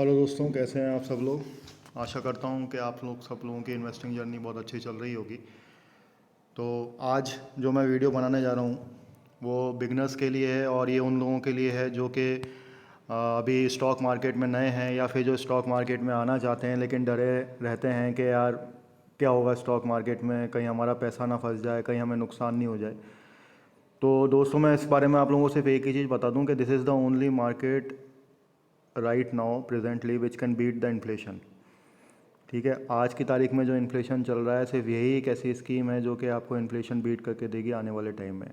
Hello दोस्तों, कैसे हैं आप सब लोग। आशा करता हूं कि आप लोग सब लोगों की इन्वेस्टिंग जर्नी बहुत अच्छी चल रही होगी। तो आज जो मैं वीडियो बनाने जा रहा हूं वो बिगनर्स के लिए है और ये उन लोगों के लिए है जो कि अभी स्टॉक मार्केट में नए हैं या फिर जो स्टॉक मार्केट में आना चाहते हैं लेकिन डरे रहते हैं कि यार क्या होगा स्टॉक मार्केट में, कहीं हमारा पैसा ना फंस जाए, कहीं हमें नुकसान नहीं हो जाए। तो दोस्तों, मैं इस बारे में आप लोगों को सिर्फ एक ही चीज़ बता दूं कि this is the only market right now presently which can beat the inflation. ठीक है, आज की तारीख में जो इन्फ्लेशन चल रहा है सिर्फ यही एक ऐसी स्कीम है जो कि आपको इन्फ्लेशन बीट करके देगी आने वाले टाइम में।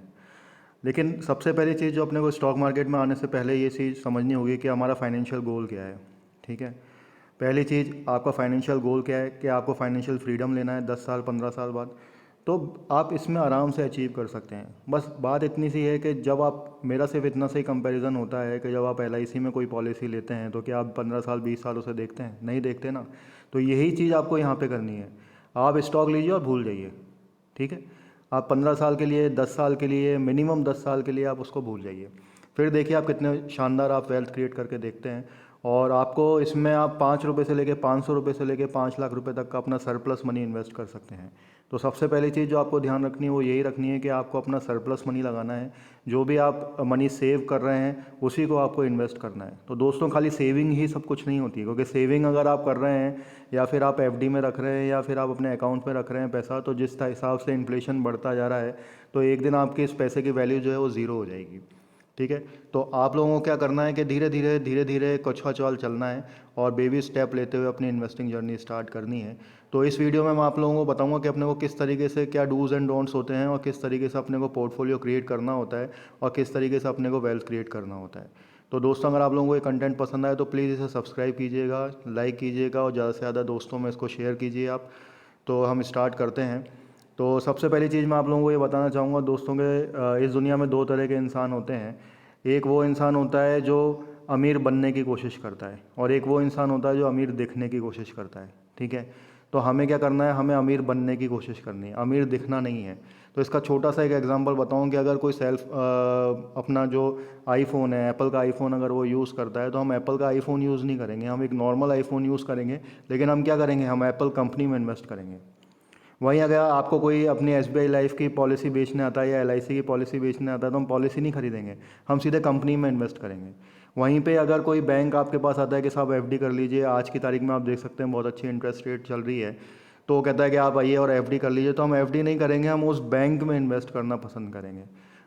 लेकिन सबसे पहली चीज़ जो अपने को स्टॉक मार्केट में आने से पहले ये चीज़ समझनी होगी कि हमारा फाइनेंशियल गोल क्या है। ठीक है, पहली चीज़ आपका फाइनेंशियल गोल क्या है कि आपको फाइनेंशियल फ्रीडम लेना है 10 साल 15 साल बाद। तो आप इसमें आराम से अचीव कर सकते हैं। बस बात इतनी सी है कि जब आप, मेरा सिर्फ इतना सा ही कंपैरिजन होता है कि जब आप LIC में कोई पॉलिसी लेते हैं तो क्या आप 15 साल 20 साल उसे देखते हैं? नहीं देखते ना। तो यही चीज़ आपको यहाँ पे करनी है। आप स्टॉक लीजिए और भूल जाइए। ठीक है, आप 15 साल के लिए, 10 साल के लिए, मिनिमम 10 साल के लिए आप उसको भूल जाइए। फिर देखिए आप कितने शानदार आप वेल्थ क्रिएट करके देखते हैं। और आपको इसमें आप 5 रुपये से लेके 500 रुपये से लेके 5 लाख रुपए तक का अपना सरप्लस मनी इन्वेस्ट कर सकते हैं। तो सबसे पहली चीज़ जो आपको ध्यान रखनी है वो यही रखनी है कि आपको अपना सरप्लस मनी लगाना है। जो भी आप मनी सेव कर रहे हैं उसी को आपको इन्वेस्ट करना है। तो दोस्तों, खाली सेविंग ही सब कुछ नहीं होती, क्योंकि सेविंग अगर आप कर रहे हैं या फिर आप FD में रख रहे हैं या फिर आप अपने अकाउंट में रख रहे हैं पैसा, तो जिस हिसाब से इन्फ्लेशन बढ़ता जा रहा है तो एक दिन आपके इस पैसे की वैल्यू जो है वो ज़ीरो हो जाएगी। ठीक है, तो आप लोगों को क्या करना है कि धीरे धीरे कछुआ चाल चलना है और बेबी स्टेप लेते हुए अपनी इन्वेस्टिंग जर्नी स्टार्ट करनी है। तो इस वीडियो में मैं आप लोगों को बताऊंगा कि अपने को किस तरीके से क्या डूज़ एंड डोंट्स होते हैं और किस तरीके से अपने को पोर्टफोलियो क्रिएट करना होता है और किस तरीके से अपने को वेल्थ क्रिएट करना होता है। तो दोस्तों, अगर आप लोगों को ये कंटेंट पसंद आए तो प्लीज़ इसे सब्सक्राइब कीजिएगा, लाइक कीजिएगा और ज़्यादा से ज़्यादा दोस्तों में इसको शेयर कीजिए आप। तो हम स्टार्ट करते हैं। तो सबसे पहली चीज़ मैं आप लोगों को ये बताना चाहूँगा दोस्तों के, इस दुनिया में दो तरह के इंसान होते हैं। एक वो इंसान होता है जो अमीर बनने की कोशिश करता है और एक वो इंसान होता है जो अमीर दिखने की कोशिश करता है। ठीक है, तो हमें क्या करना है, हमें अमीर बनने की कोशिश करनी है, अमीर दिखना नहीं है। तो इसका छोटा सा एक एग्जांपल बताऊं कि अगर कोई अपना जो आईफोन है, एप्पल का आईफोन अगर वो यूज़ करता है तो हम एप्पल का आईफोन यूज़ नहीं करेंगे, हम एक नॉर्मल आईफोन यूज़ करेंगे। लेकिन हम क्या करेंगे, हम एप्पल कंपनी में इन्वेस्ट करेंगे। वहीं अगर आपको कोई अपनी SBI लाइफ की पॉलिसी बेचने आता है या LIC की पॉलिसी बेचने आता है तो हम पॉलिसी नहीं खरीदेंगे, हम सीधे कंपनी में इन्वेस्ट करेंगे। वहीं पे अगर कोई बैंक आपके पास आता है कि साहब FD कर लीजिए, आज की तारीख में आप देख सकते हैं बहुत अच्छी इंटरेस्ट रेट चल रही है, तो वो कहता है कि आप आइए और FD कर लीजिए, तो हम FD नहीं करेंगे, हम उस बैंक में इन्वेस्ट करना पसंद करेंगे।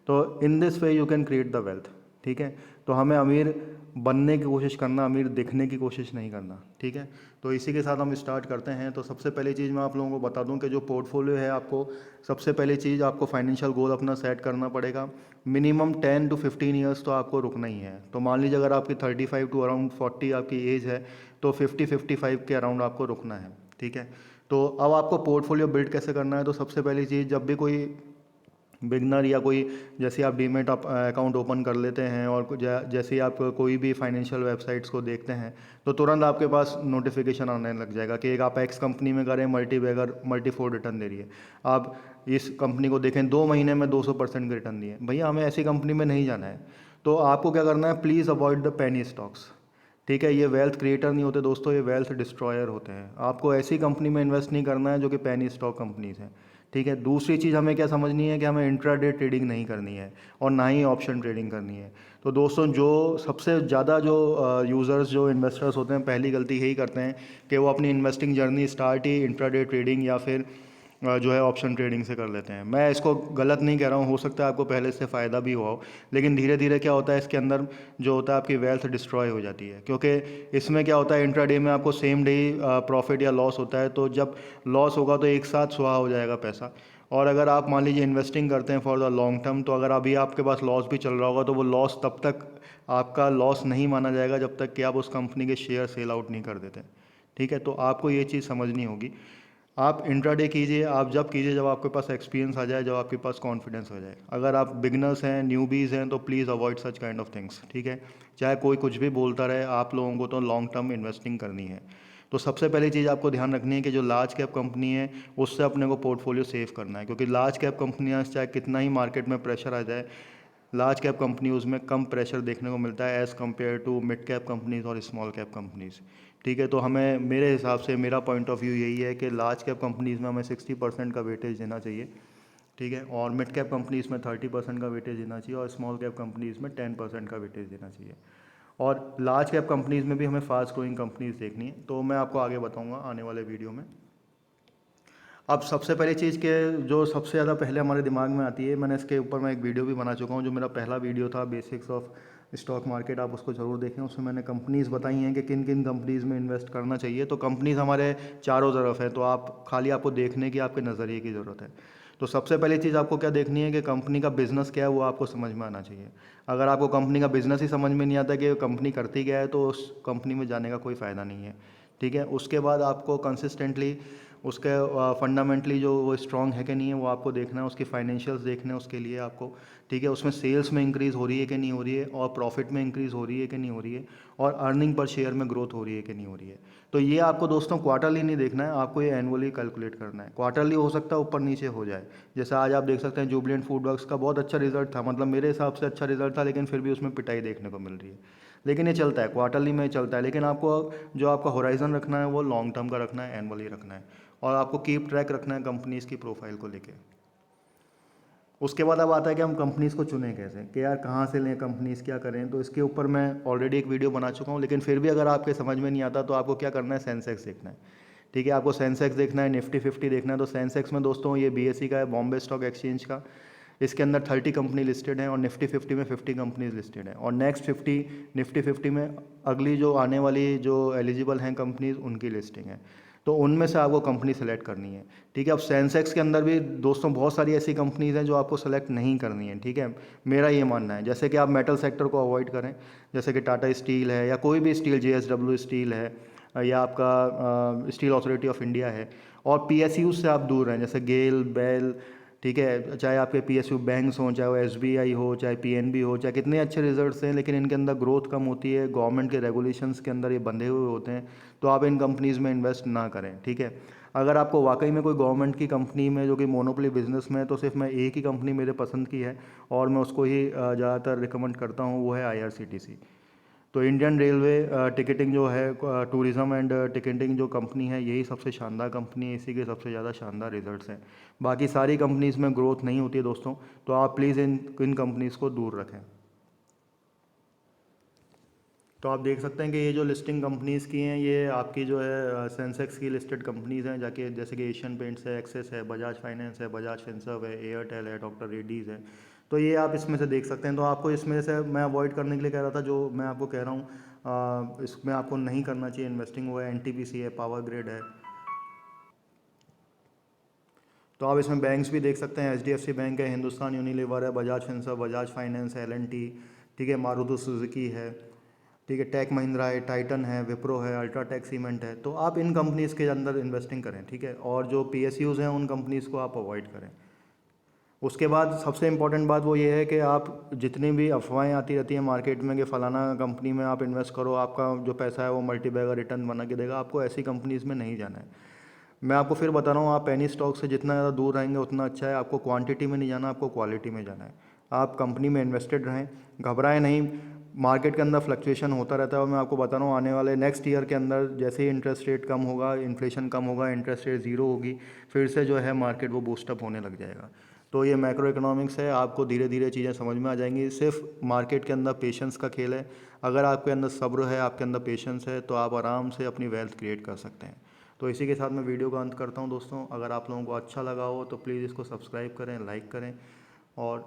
तो in this way you can create the wealth. ठीक है, तो हमें अमीर बनने की कोशिश करना, अमीर दिखने की कोशिश नहीं करना। ठीक है, तो इसी के साथ हम स्टार्ट करते हैं। तो सबसे पहली चीज़ मैं आप लोगों को बता दूं कि जो पोर्टफोलियो है, आपको सबसे पहली चीज़ आपको फाइनेंशियल गोल अपना सेट करना पड़ेगा। मिनिमम 10 to 15 ईयर्स तो आपको रुकना ही है। तो मान लीजिए अगर आपकी 35 टू अराउंड 40 आपकी एज है तो 50-55 के अराउंड आपको रुकना है। ठीक है, तो अब आपको पोर्टफोलियो बिल्ड कैसे करना है। तो सबसे पहली चीज़, जब भी कोई बिगनर या कोई, जैसे आप डीमेट आप अकाउंट ओपन कर लेते हैं और जैसे ही आप कोई भी फाइनेंशियल वेबसाइट्स को देखते हैं तो तुरंत आपके पास नोटिफिकेशन आने लग जाएगा कि एक आप एक्स कंपनी में करें, मल्टी 4 रिटर्न दे रही है। आप इस कंपनी को देखें, 2 महीने में 200% के रिटर्न दिए। भैया, हमें ऐसी कंपनी में नहीं जाना है। तो आपको क्या करना है, please avoid the penny stocks. ठीक है, ये वेल्थ क्रिएटर नहीं होते दोस्तों, ये वेल्थ डिस्ट्रॉयर होते हैं। आपको ऐसी कंपनी में इन्वेस्ट नहीं करना है जो कि पेनी स्टॉक कंपनीज हैं। ठीक है, दूसरी चीज़ हमें क्या समझनी है कि हमें इंट्राडे ट्रेडिंग नहीं करनी है और ना ही ऑप्शन ट्रेडिंग करनी है। तो दोस्तों, जो सबसे ज़्यादा जो यूज़र्स, जो इन्वेस्टर्स होते हैं, पहली गलती यही करते हैं कि वो अपनी इन्वेस्टिंग जर्नी स्टार्ट ही इंट्राडे ट्रेडिंग या फिर जो है ऑप्शन ट्रेडिंग से कर लेते हैं। मैं इसको गलत नहीं कह रहा हूँ, हो सकता है आपको पहले से फ़ायदा भी हुआ हो, लेकिन धीरे धीरे क्या होता है, इसके अंदर जो होता है आपकी वेल्थ डिस्ट्रॉय हो जाती है। क्योंकि इसमें क्या होता है, इंट्राडे में आपको सेम डे प्रॉफिट या लॉस होता है, तो जब लॉस होगा तो एक साथ सुहा हो जाएगा पैसा। और अगर आप मान लीजिए इन्वेस्टिंग करते हैं फॉर द लॉन्ग टर्म, तो अगर अभी आपके पास लॉस भी चल रहा होगा तो वो लॉस तब तक आपका लॉस नहीं माना जाएगा जब तक कि आप उस कंपनी के शेयर सेल आउट नहीं कर देते। ठीक है, तो आपको ये चीज़ समझनी होगी। आप इंट्राडे कीजिए, आप जब कीजिए जब आपके पास एक्सपीरियंस आ जाए, जब आपके पास कॉन्फिडेंस हो जाए। अगर आप बिगनर्स हैं, न्यूबीज़ हैं, तो please avoid such kind of things. ठीक है, चाहे कोई कुछ भी बोलता रहे, आप लोगों को तो लॉन्ग टर्म इन्वेस्टिंग करनी है। तो सबसे पहली चीज़ आपको ध्यान रखनी है कि जो लार्ज कैप कंपनी है उससे अपने को पोर्टफोलियो सेव करना है, क्योंकि लार्ज कैप कंपनियाँ चाहे कितना ही मार्केट में प्रेशर आ जाए, लार्ज कैप कंपनीज में कम प्रेशर देखने को मिलता है as compared to mid cap companies और स्मॉल कैप कंपनीज। ठीक है, तो हमें, मेरे हिसाब से मेरा पॉइंट ऑफ व्यू यही है कि लार्ज कैप कंपनीज़ में हमें 60% का वेटेज देना चाहिए। ठीक है, और मिड कैप कंपनीज़ में 30% का वेटेज देना चाहिए और स्मॉल कैप कंपनीज़ में 10% का वेटेज देना चाहिए। और लार्ज कैप कंपनीज़ में भी हमें फास्ट ग्रोइंग कंपनीज़ देखनी है, तो मैं आपको आगे बताऊंगा आने वाले वीडियो में। अब सबसे पहली चीज़ के जो सबसे ज़्यादा पहले हमारे दिमाग में आती है, मैंने इसके ऊपर मैं एक वीडियो भी बना चुका हूँ, जो मेरा पहला वीडियो था बेसिक्स ऑफ स्टॉक मार्केट, आप उसको ज़रूर देखें। उसमें मैंने कंपनीज़ बताई हैं कि किन किन कंपनीज़ में इन्वेस्ट करना चाहिए। तो कंपनीज़ हमारे चारों तरफ है, तो आप खाली आपको देखने की, आपके नज़रिए की ज़रूरत है। तो सबसे पहली चीज़ आपको क्या देखनी है कि कंपनी का बिज़नेस क्या है, वो आपको समझ में आना चाहिए। अगर आपको कंपनी का बिज़नेस ही समझ में नहीं आता कि कंपनी करती क्या है, तो उस कंपनी में जाने का कोई फ़ायदा नहीं है। ठीक है, उसके बाद आपको कंसिस्टेंटली उसके फंडामेंटली जो वो स्ट्रांग है कि नहीं है, वो आपको देखना है। उसके फाइनेंशियल्स देखने हैं उसके लिए आपको। ठीक है, उसमें सेल्स में इंक्रीज़ हो रही है कि नहीं हो रही है, और प्रॉफिट में इंक्रीज़ हो रही है कि नहीं हो रही है, और अर्निंग पर शेयर में ग्रोथ हो रही है कि नहीं हो रही है। तो ये आपको दोस्तों क्वार्टरली नहीं देखना है, आपको ये एनुअली कैलकुलेट करना है। क्वार्टरली हो सकता है ऊपर नीचे हो जाए, जैसे आज आप देख सकते हैं जुबिलेंट फूड वर्क्स का बहुत अच्छा रिजल्ट था, मतलब मेरे हिसाब से अच्छा रिजल्ट था, लेकिन फिर भी उसमें पिटाई देखने को मिल रही है। लेकिन ये चलता है, क्वार्टरली में चलता है, लेकिन आपको जो आपका होराइजन रखना है वो लॉन्ग टर्म का रखना है, एनुअली रखना है, और आपको कीप ट्रैक रखना है कंपनीज़ की प्रोफाइल को लेके। उसके बाद अब आता है कि हम कंपनीज़ को चुनें कैसे, कि यार कहाँ से लें कंपनीज़, क्या करें। तो इसके ऊपर मैं ऑलरेडी एक वीडियो बना चुका हूँ, लेकिन फिर भी अगर आपके समझ में नहीं आता तो आपको क्या करना है, सेंसेक्स देखना है। ठीक है, आपको सेंसेक्स देखना है, निफ्टी 50 देखना है। तो सेंसेक्स में दोस्तों ये BSE का है, बॉम्बे स्टॉक एक्सचेंज का। इसके अंदर 30 कंपनी लिस्टेड है, और निफ्टी 50 में 50 कंपनीज लिस्टेड है, और नेक्स्ट 50 निफ्टी 50 में अगली जो आने वाली जो एलिजिबल हैं कंपनीज, उनकी लिस्टिंग है। तो उनमें से आपको कंपनी सेलेक्ट करनी है। ठीक है, अब सेंसेक्स के अंदर भी दोस्तों बहुत सारी ऐसी कंपनीज हैं जो आपको सेलेक्ट नहीं करनी है। ठीक है, मेरा ये मानना है, जैसे कि आप मेटल सेक्टर को अवॉइड करें, जैसे कि टाटा स्टील है, या कोई भी स्टील, JSW स्टील है, या आपका स्टील अथॉरिटी ऑफ इंडिया है। और PSU से आप दूर रहें, जैसे गेल, बेल। ठीक है, चाहे आपके PSU बैंक्स हों, चाहे वो SBI हो, चाहे PNB हो, चाहे कितने अच्छे रिजल्ट्स हैं, लेकिन इनके अंदर ग्रोथ कम होती है, गवर्नमेंट के रेगुलेशंस के अंदर ये बंधे हुए होते हैं, तो आप इन कंपनीज़ में इन्वेस्ट ना करें। ठीक है, अगर आपको वाकई में कोई गवर्नमेंट की कंपनी में जो कि मोनोपोली बिजनेस में है, तो सिर्फ मैं एक ही कंपनी मेरे पसंद की है, और मैं उसको ही ज़्यादातर रिकमेंड करता हूँ, वो है IRCTC। तो इंडियन रेलवे टिकटिंग जो है, टूरिज़्म एंड टिकटिंग जो कंपनी है, यही सबसे शानदार कंपनी है, इसी के सबसे ज़्यादा शानदार रिजल्ट्स हैं। बाकी सारी कंपनीज़ में ग्रोथ नहीं होती है दोस्तों, तो आप प्लीज़ इन कंपनीज़ को दूर रखें। तो आप देख सकते हैं कि ये जो लिस्टिंग कंपनीज़ की हैं, ये आपकी जो है सेंसेक्स की लिस्टेड कंपनीज़ हैं, जाके जैसे कि एशियन पेंट्स है, एक्सेस है, बजाज फाइनेंस है, बजाज फिनसर्व है, एयरटेल है, डॉक्टर रेड्डीज़ है। तो ये आप इसमें से देख सकते हैं। तो आपको इसमें से मैं अवॉइड करने के लिए कह रहा था, जो मैं आपको कह रहा हूँ इसमें आपको नहीं करना चाहिए इन्वेस्टिंग, वो है NTPC है, पावर ग्रिड है। तो आप इसमें बैंक्स भी देख सकते हैं, HDFC बैंक है, हिंदुस्तान यूनिलीवर है, बजाज फिनसर्व, बजाज फाइनेंस है, L&T। ठीक है, मारुति सुजुकी है। ठीक है, टेक महिंद्रा है, टाइटन है, विप्रो है, अल्ट्राटेक सीमेंट है। तो आप इन कंपनीज़ के अंदर इन्वेस्टिंग करें। ठीक है, और जो PSUs हैं, उन कंपनीज़ को आप अवॉइड करें। उसके बाद सबसे इंपॉर्टेंट बात वो ये है कि आप जितनी भी अफवाहें आती रहती हैं मार्केट में कि फ़लाना कंपनी में आप इन्वेस्ट करो, आपका जो पैसा है वो मल्टीबैगर रिटर्न बना के देगा, आपको ऐसी कंपनीज़ में नहीं जाना है। मैं आपको फिर बता रहा हूँ, आप पेनी स्टॉक से जितना ज़्यादा दूर रहेंगे उतना अच्छा है। आपको क्वांटिटी में नहीं जाना, आपको क्वालिटी में जाना है। आप कंपनी में इन्वेस्टेड रहें, घबराएं नहीं। मार्केट के अंदर फ्लक्चुएशन होता रहता है, और मैं आपको बता रहा हूँ आने वाले नेक्स्ट ईयर के अंदर जैसे ही इंटरेस्ट रेट कम होगा, इन्फ्लेशन कम होगा, इंटरेस्ट रेट ज़ीरो होगी, फिर से जो है मार्केट वो बूस्टअप होने लग जाएगा। तो ये मैक्रो इकोनॉमिक्स है, आपको धीरे धीरे चीज़ें समझ में आ जाएंगी। सिर्फ मार्केट के अंदर पेशेंस का खेल है। अगर आपके अंदर सब्र है, आपके अंदर पेशेंस है, तो आप आराम से अपनी वेल्थ क्रिएट कर सकते हैं। तो इसी के साथ मैं वीडियो का अंत करता हूं दोस्तों। अगर आप लोगों को अच्छा लगा हो तो प्लीज़ इसको सब्सक्राइब करें, लाइक करें, और